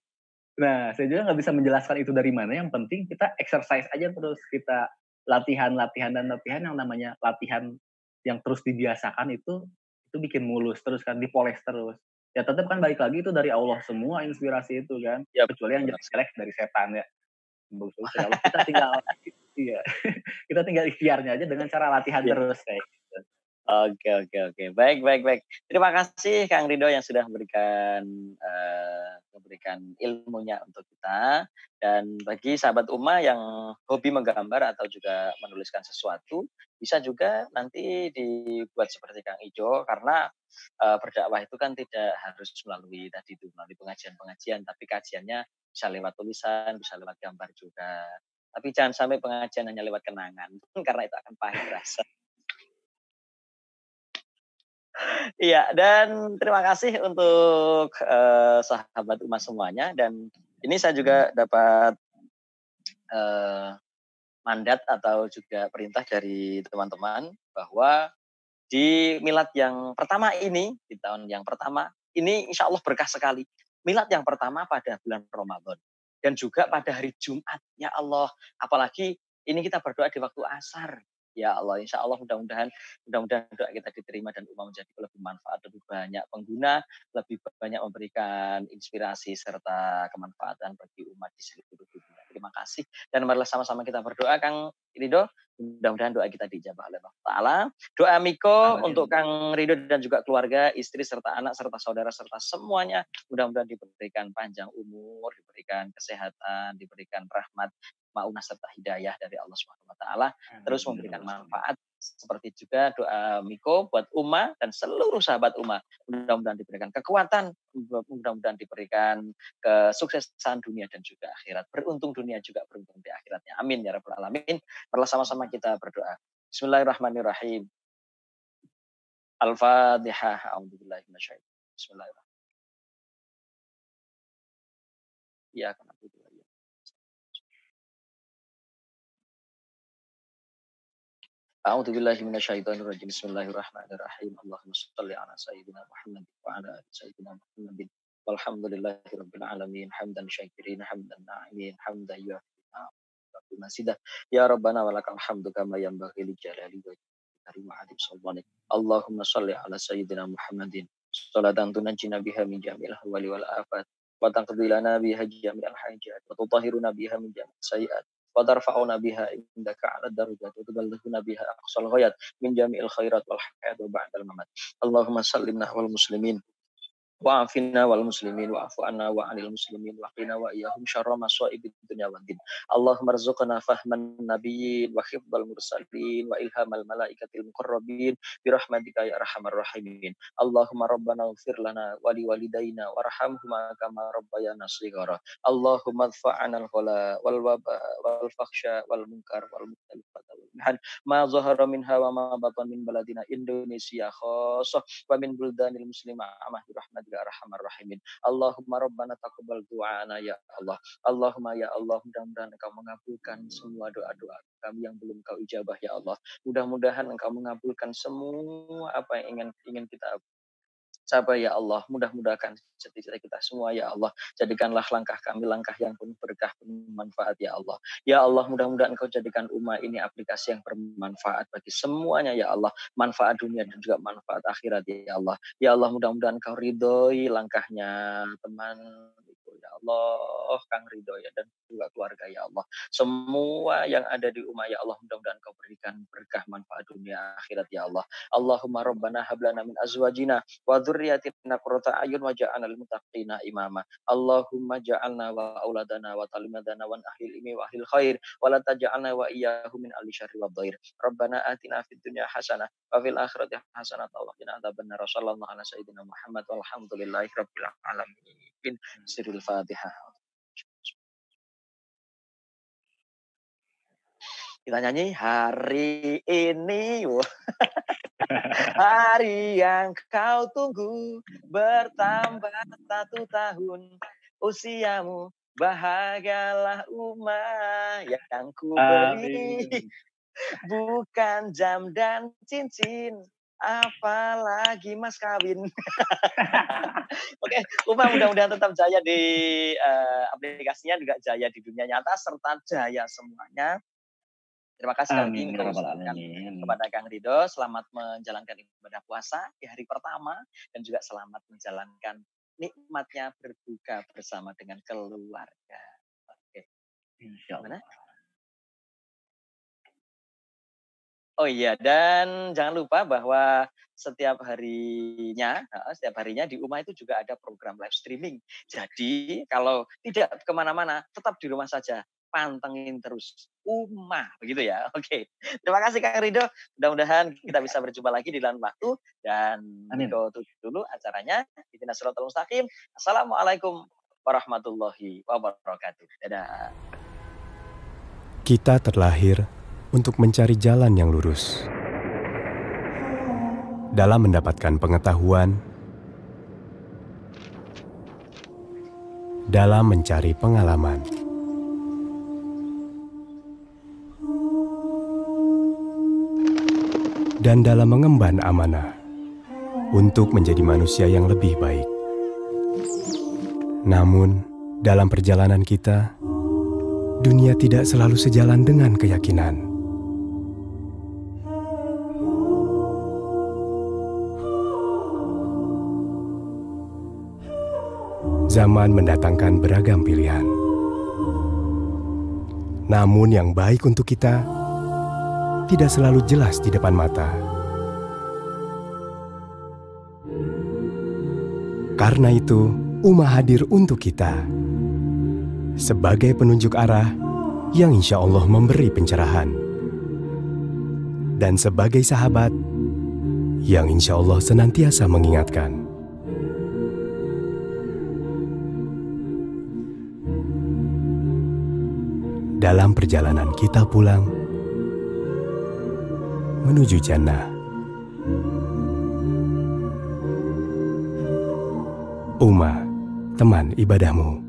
saya juga nggak bisa menjelaskan itu dari mana, yang penting kita exercise aja terus, kita latihan latihan dan latihan, yang namanya latihan yang terus dibiasakan itu bikin mulus terus kan, dipoles terus. Ya tetep kan balik lagi itu dari Allah semua inspirasi itu kan, Ya kecuali yang benar. jelek-jelek dari setan ya, bagus-bagus dari Allah. Kita tinggal iya, kita tinggal ikhtiarnya aja dengan cara latihan Iya. terus kayak gitu. Oke oke oke. Baik baik baik. Terima kasih Kang Rido yang sudah memberikan ilmunya untuk kita. Dan bagi sahabat Uma yang hobi menggambar atau juga menuliskan sesuatu, bisa juga nanti dibuat seperti Kang Ijo karena, berdakwah itu kan tidak harus melalui tadi itu, melalui pengajian-pengajian, tapi kajiannya bisa lewat tulisan, bisa lewat gambar juga. Tapi jangan sampai pengajian hanya lewat kenangan, karena itu akan pahit rasa. Iya, dan terima kasih untuk, sahabat Uma semuanya dan ini saya juga dapat mandat atau juga perintah dari teman-teman bahwa di milad yang pertama ini, di tahun yang pertama, ini insya Allah berkah sekali. Milad yang pertama pada bulan Ramadan. Dan juga pada hari Jumat. Ya Allah, apalagi ini kita berdoa di waktu asar. Ya Allah, insya Allah mudah-mudahan doa kita diterima dan umat menjadi lebih manfaat, lebih banyak pengguna, lebih banyak memberikan inspirasi serta kemanfaatan bagi umat di seluruh dunia. Terima kasih. Dan marilah sama-sama kita berdoa, Kang Ridho. Mudah-mudahan doa kita dijabah oleh Allah Ta'ala. Doa Miko untuk Kang Ridho dan juga keluarga, istri, serta anak, serta saudara, serta semuanya. Mudah-mudahan diberikan panjang umur, diberikan kesehatan, diberikan rahmat, maunah, serta hidayah dari Allah Subhanahu Wa Ta'ala. Terus memberikan manfaat. Seperti juga doa Miko buat Uma dan seluruh sahabat Uma. Mudah-mudahan diberikan kekuatan, mudah-mudahan diberikan kesuksesan dunia dan juga akhirat. Beruntung dunia juga beruntung di akhiratnya. Amin ya rabbal alamin. Marilah sama-sama kita berdoa. Bismillahirrahmanirrahim. Al-Fatihah. A'udzubillahi minasyaitonir rajim. Bismillahirrahmanirrahim. Ya kan aku A'udzubillahi minasyaitonir rajim. Bismillahirrahmanirrahim. Allahumma shalli ala sayyidina Muhammad wa ala ali sayyidina Muhammadin. Walhamdulillahirabbil alamin. Hamdan syakirin, hamdan na'imin, hamdan yu'affi masidah. Ya Rabbana walakal hamdu kama yanbaghi li jalali wajhika wa 'azimi sultanik. Allahumma shalli ala sayyidina Muhammadin. Salatan tunajjina biha min jami'il ahwali wal afat wa taqdi lana biha jami'al hajat wa tutahhiruna biha min jami'is sayyi'at. وترفعنا بها عندك على الدرجات وتبلغنا بها أقصى الغايات من جميع الخيرات والحياة وبعد الممات اللهم سلمنا والمسلمين وعافنا والمسلمين واعف عنا وعن المسلمين وقنا وإياهم شر مصائب الدنيا والدين اللهم ارزقنا فهم النبيين وحفظ المرسلين وإلهام الملائكة المقربين برحمتك يا أرحم الراحمين اللهم ربنا اغفر لنا ولوالدينا وارحمهما كما ربيانا صغارا اللهم ادفع عنا الغلاء والوباء والفحشاء والمنكر والمختلفات والمحن ما ظهر منها وما بطن من بلدنا إندونيسيا خاصة ومن بلدان المسلمة عامة برحمتك ya arhamar rahimin. Allahumma rabbana taqabbal du'ana ya Allah. Allahumma ya Allah, mudah-mudahan Engkau mengabulkan semua doa-doa kami yang belum Engkau ijabah ya Allah. Mudah-mudahan Engkau mengabulkan semua apa yang ingin kita capai ya Allah. Mudah-mudahan cita-cita kita semua ya Allah. Jadikanlah langkah kami langkah yang penuh berkah, penuh manfaat ya Allah. Ya Allah, mudah-mudahan Engkau jadikan umat ini aplikasi yang bermanfaat bagi semuanya ya Allah. Manfaat dunia dan juga manfaat akhirat ya Allah. Ya Allah, mudah-mudahan Engkau ridhoi langkahnya teman ya Allah, Kang Ridho ya, dan juga keluarga ya Allah. Semua yang ada di umat ya Allah, mudah-mudahan Engkau berikan berkah manfaat dunia akhirat ya Allah. Allahumma rabbana hablana min azwajina wa dzurriyyatina qurrata a'yun waj'alna lil muttaqina imama. Allahumma ja'alna wa auladana wa talimadana wa ahlil ilmi wa ahlil khair wa la taj'alna wa iyyahum min ahli syarri wa dhair. Rabbana atina fid dunya hasanah wa fil akhirati hasanah wa qina adzabannar. Sallallahu ala sayyidina Muhammad walhamdulillahi rabbil alamin. Sirul Fatihah. Kita nyanyi hari ini. Hari yang kau tunggu bertambah 1 tahun usiamu, bahagialah umat yang ku beri. Bukan jam dan cincin, apalagi mas kawin. Oke, Uma mudah-mudahan tetap jaya di aplikasinya, juga jaya di dunia nyata serta jaya semuanya. Terima kasih sekali lagi kepada Kang Ridho. Selamat menjalankan ibadah puasa di hari pertama dan juga selamat menjalankan nikmatnya berbuka bersama dengan keluarga. Oke. Gimana? Oh iya, dan jangan lupa bahwa setiap harinya di Uma itu juga ada program live streaming. Jadi kalau tidak kemana-mana, tetap di rumah saja. Pantengin terus Uma, begitu ya. Oke. Terima kasih Kang Ridho. Mudah-mudahan kita bisa berjumpa lagi di lain waktu. Dan Miko tutup dulu acaranya. Ihdinas siratal mustaqim. Assalamualaikum warahmatullahi wabarakatuh. Dadah. Kita terlahir untuk mencari jalan yang lurus. Dalam mendapatkan pengetahuan, dalam mencari pengalaman, dan dalam mengemban amanah untuk menjadi manusia yang lebih baik. Namun, dalam perjalanan kita, dunia tidak selalu sejalan dengan keyakinan. Zaman mendatangkan beragam pilihan. Namun yang baik untuk kita tidak selalu jelas di depan mata. Karena itu, Ummah hadir untuk kita sebagai penunjuk arah yang insya Allah memberi pencerahan, dan sebagai sahabat yang insya Allah senantiasa mengingatkan. Dalam perjalanan kita pulang menuju jannah, Ummah, teman ibadahmu.